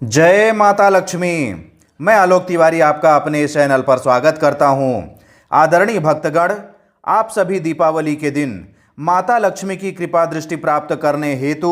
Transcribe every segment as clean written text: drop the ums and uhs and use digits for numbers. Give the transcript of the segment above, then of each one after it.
जय माता लक्ष्मी। मैं आलोक तिवारी आपका अपने इस चैनल पर स्वागत करता हूं। आदरणीय भक्तगण, आप सभी दीपावली के दिन माता लक्ष्मी की कृपा दृष्टि प्राप्त करने हेतु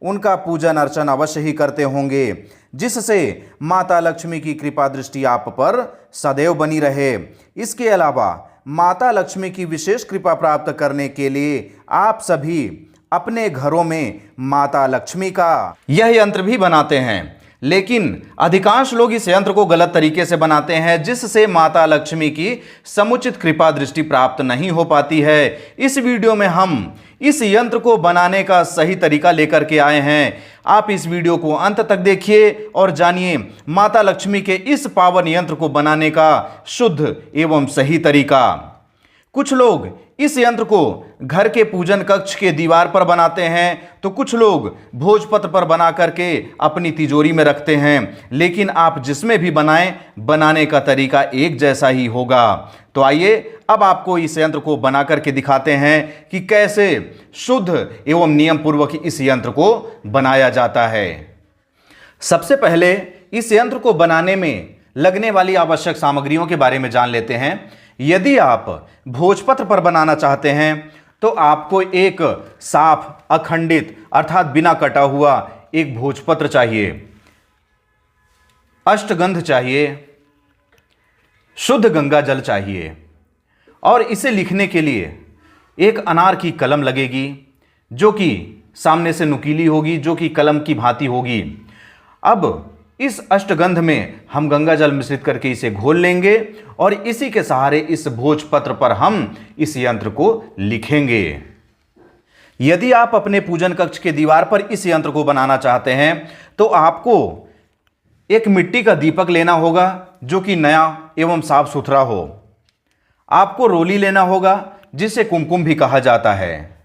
उनका पूजन अर्चन अवश्य ही करते होंगे, जिससे माता लक्ष्मी की कृपा दृष्टि आप पर सदैव बनी रहे। इसके अलावा माता लक्ष्मी की विशेष कृपा प्राप्त करने के लिए आप सभी अपने घरों में माता लक्ष्मी का यह यंत्र भी बनाते हैं, लेकिन अधिकांश लोग इस यंत्र को गलत तरीके से बनाते हैं, जिससे माता लक्ष्मी की समुचित कृपा दृष्टि प्राप्त नहीं हो पाती है। इस वीडियो में हम इस यंत्र को बनाने का सही तरीका लेकर के आए हैं। आप इस वीडियो को अंत तक देखिए और जानिए माता लक्ष्मी के इस पावन यंत्र को बनाने का शुद्ध एवं सही तरीका। कुछ लोग इस यंत्र को घर के पूजन कक्ष के दीवार पर बनाते हैं, तो कुछ लोग भोजपत्र पर बना करके अपनी तिजोरी में रखते हैं। लेकिन आप जिसमें भी बनाएं, बनाने का तरीका एक जैसा ही होगा। तो आइए अब आपको इस यंत्र को बना करके दिखाते हैं कि कैसे शुद्ध एवं नियम पूर्वक इस यंत्र को बनाया जाता है। सबसे पहले इस यंत्र को बनाने में लगने वाली आवश्यक सामग्रियों के बारे में जान लेते हैं। यदि आप भोजपत्र पर बनाना चाहते हैं तो आपको एक साफ अखंडित अर्थात बिना कटा हुआ एक भोजपत्र चाहिए, अष्टगंध चाहिए, शुद्ध गंगा जल चाहिए और इसे लिखने के लिए एक अनार की कलम लगेगी, जो कि सामने से नुकीली होगी, जो कि कलम की भांति होगी। अब इस अष्टगंध में हम गंगा जल मिश्रित करके इसे घोल लेंगे और इसी के सहारे इस भोजपत्र पर हम इस यंत्र को लिखेंगे। यदि आप अपने पूजन कक्ष के दीवार पर इस यंत्र को बनाना चाहते हैं तो आपको एक मिट्टी का दीपक लेना होगा, जो कि नया एवं साफ सुथरा हो। आपको रोली लेना होगा, जिसे कुमकुम भी कहा जाता है।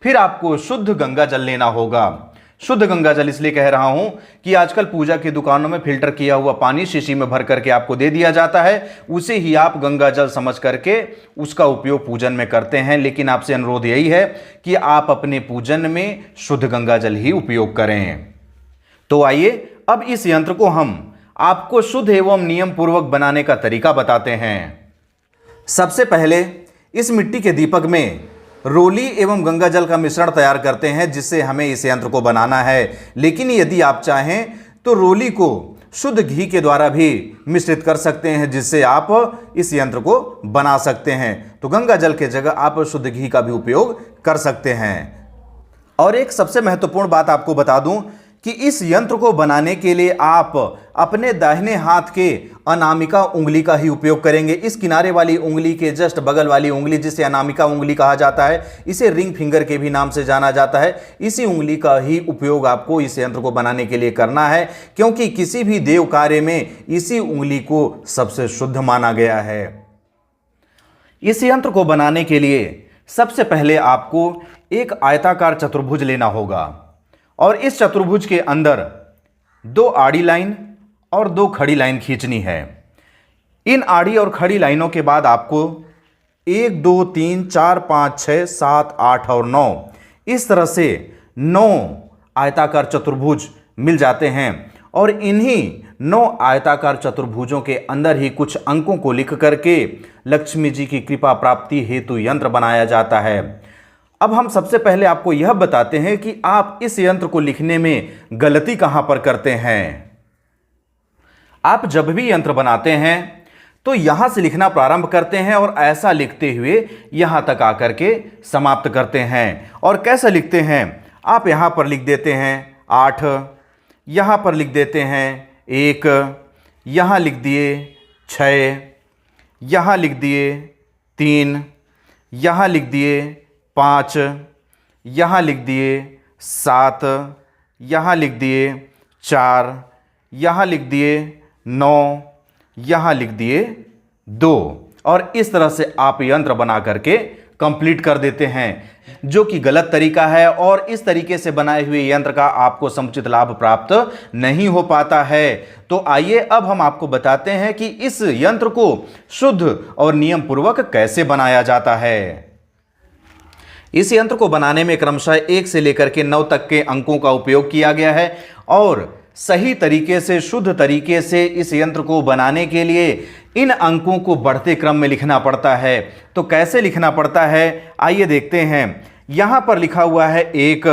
फिर आपको शुद्ध गंगा जल लेना होगा। शुद्ध गंगा जल इसलिए कह रहा हूं कि आजकल पूजा की दुकानों में फिल्टर किया हुआ पानी शीशी में भर करके आपको दे दिया जाता है, उसे ही आप गंगा जल समझ करके उसका उपयोग पूजन में करते हैं। लेकिन आपसे अनुरोध यही है कि आप अपने पूजन में शुद्ध गंगा जल ही उपयोग करें। तो आइए अब इस यंत्र को हम आपको शुद्ध एवं नियम पूर्वक बनाने का तरीका बताते हैं। सबसे पहले इस मिट्टी के दीपक में रोली एवं गंगा जल का मिश्रण तैयार करते हैं, जिससे हमें इस यंत्र को बनाना है। लेकिन यदि आप चाहें तो रोली को शुद्ध घी के द्वारा भी मिश्रित कर सकते हैं, जिससे आप इस यंत्र को बना सकते हैं। तो गंगा जल के जगह आप शुद्ध घी का भी उपयोग कर सकते हैं। और एक सबसे महत्वपूर्ण बात आपको बता दूं कि इस यंत्र को बनाने के लिए आप अपने दाहिने हाथ के अनामिका उंगली का ही उपयोग करेंगे। इस किनारे वाली उंगली के जस्ट बगल वाली उंगली, जिसे अनामिका उंगली कहा जाता है, इसे रिंग फिंगर के भी नाम से जाना जाता है, इसी उंगली का ही उपयोग आपको इस यंत्र को बनाने के लिए करना है, क्योंकि किसी भी देव कार्य में इसी उंगली को सबसे शुद्ध माना गया है। इस यंत्र को बनाने के लिए सबसे पहले आपको एक आयताकार चतुर्भुज लेना होगा और इस चतुर्भुज के अंदर 2 आड़ी लाइन और 2 खड़ी लाइन खींचनी है। इन आड़ी और खड़ी लाइनों के बाद आपको 1 2 3 4 5 6 7 8 और 9 इस तरह से 9 आयताकार चतुर्भुज मिल जाते हैं। और इन्हीं 9 आयताकार चतुर्भुजों के अंदर ही कुछ अंकों को लिख करके लक्ष्मी जी की कृपा प्राप्ति हेतु यंत्र बनाया जाता है। अब हम सबसे पहले आपको यह बताते हैं कि आप इस यंत्र को लिखने में गलती कहां पर करते हैं। आप जब भी यंत्र बनाते हैं तो यहां से लिखना प्रारंभ करते हैं और ऐसा लिखते हुए यहां तक आकर के समाप्त करते हैं। और कैसे लिखते हैं, आप यहां पर लिख देते हैं 8, यहां पर लिख देते हैं 1, यहां लिख दिए 6, यहां लिख दिए 3, यहां लिख दिए 5, यहाँ लिख दिए 7, यहाँ लिख दिए 4, यहाँ लिख दिए 9, यहाँ लिख दिए 2। और इस तरह से आप यंत्र बना करके कंप्लीट कर देते हैं, जो कि गलत तरीका है। और इस तरीके से बनाए हुए यंत्र का आपको समुचित लाभ प्राप्त नहीं हो पाता है। तो आइए अब हम आपको बताते हैं कि इस यंत्र को शुद्ध और नियम पूर्वक कैसे बनाया जाता है। इस यंत्र को बनाने में क्रमशः 1 से लेकर के 9 तक के अंकों का उपयोग किया गया है और सही तरीके से, शुद्ध तरीके से इस यंत्र को बनाने के लिए इन अंकों को बढ़ते क्रम में लिखना पड़ता है। तो कैसे लिखना पड़ता है, आइए देखते हैं। यहां पर लिखा हुआ है 1,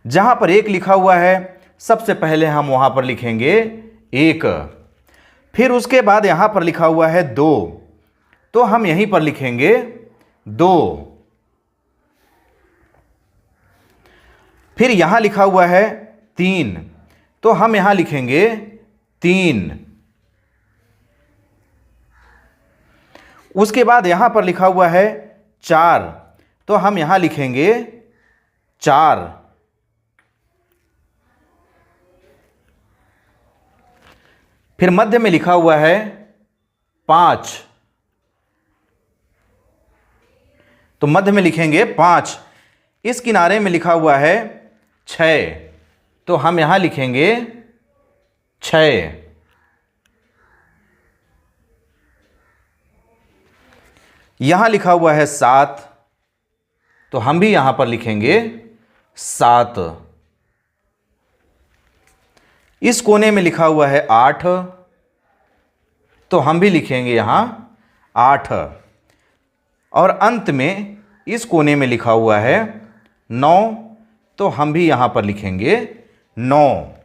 जहां पर 1 लिखा हुआ है सबसे पहले हम वहां पर लिखेंगे 1। फिर उसके बाद यहां पर लिखा हुआ है 2, तो हम यहीं पर लिखेंगे 2। फिर यहां लिखा हुआ है 3, तो हम यहां लिखेंगे 3। उसके बाद यहां पर लिखा हुआ है 4, तो हम यहां लिखेंगे 4। फिर मध्य में लिखा हुआ है 5, तो मध्य में लिखेंगे 5। इस किनारे में लिखा हुआ है 6, तो हम यहां लिखेंगे 6। यहां लिखा हुआ है 7, तो हम भी यहां पर लिखेंगे 7। इस कोने में लिखा हुआ है 8, तो हम भी लिखेंगे यहां 8। और अंत में इस कोने में लिखा हुआ है 9, तो हम भी यहां पर लिखेंगे 9।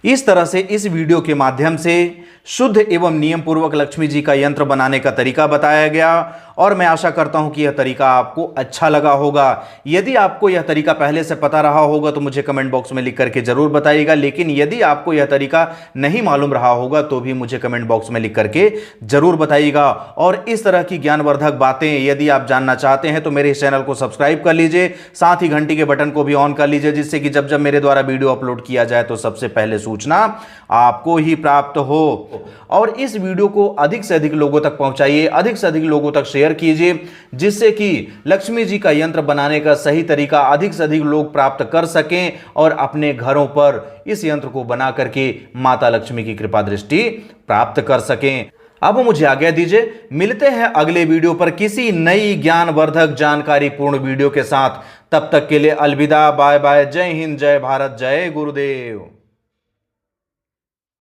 इस तरह से इस वीडियो के माध्यम से शुद्ध एवं नियम पूर्वक लक्ष्मी जी का यंत्र बनाने का तरीका बताया गया, और मैं आशा करता हूं कि यह तरीका आपको अच्छा लगा होगा। यदि आपको यह तरीका पहले से पता रहा होगा तो मुझे कमेंट बॉक्स में लिख करके जरूर बताइएगा, लेकिन यदि आपको यह तरीका नहीं मालूम रहा होगा तो भी मुझे कमेंट बॉक्स में लिख करके जरूर बताइएगा। और इस तरह की ज्ञानवर्धक बातें यदि आप जानना चाहते हैं तो मेरे इस चैनल को सब्सक्राइब कर लीजिए, साथ ही घंटी के बटन को भी ऑन कर लीजिए, जिससे कि जब जब मेरे द्वारा वीडियो अपलोड किया जाए तो सबसे पहले सूचना आपको ही प्राप्त हो। और इस वीडियो को अधिक से अधिक लोगों तक पहुंचाइए, अधिक से अधिक लोगों तक शेयर कीजिए, जिससे कि लक्ष्मी जी का यंत्र बनाने का सही तरीका अधिक से अधिक लोग प्राप्त कर सकें और अपने घरों पर इस यंत्र को बना करके माता लक्ष्मी की कृपा दृष्टि प्राप्त कर सकें। अब मुझे आज्ञा दीजिए, मिलते हैं अगले वीडियो पर किसी नई ज्ञानवर्धक जानकारी पूर्ण वीडियो के साथ। तब तक के लिए अलविदा, बाय बाय, जय हिंद, जय भारत, जय गुरुदेव।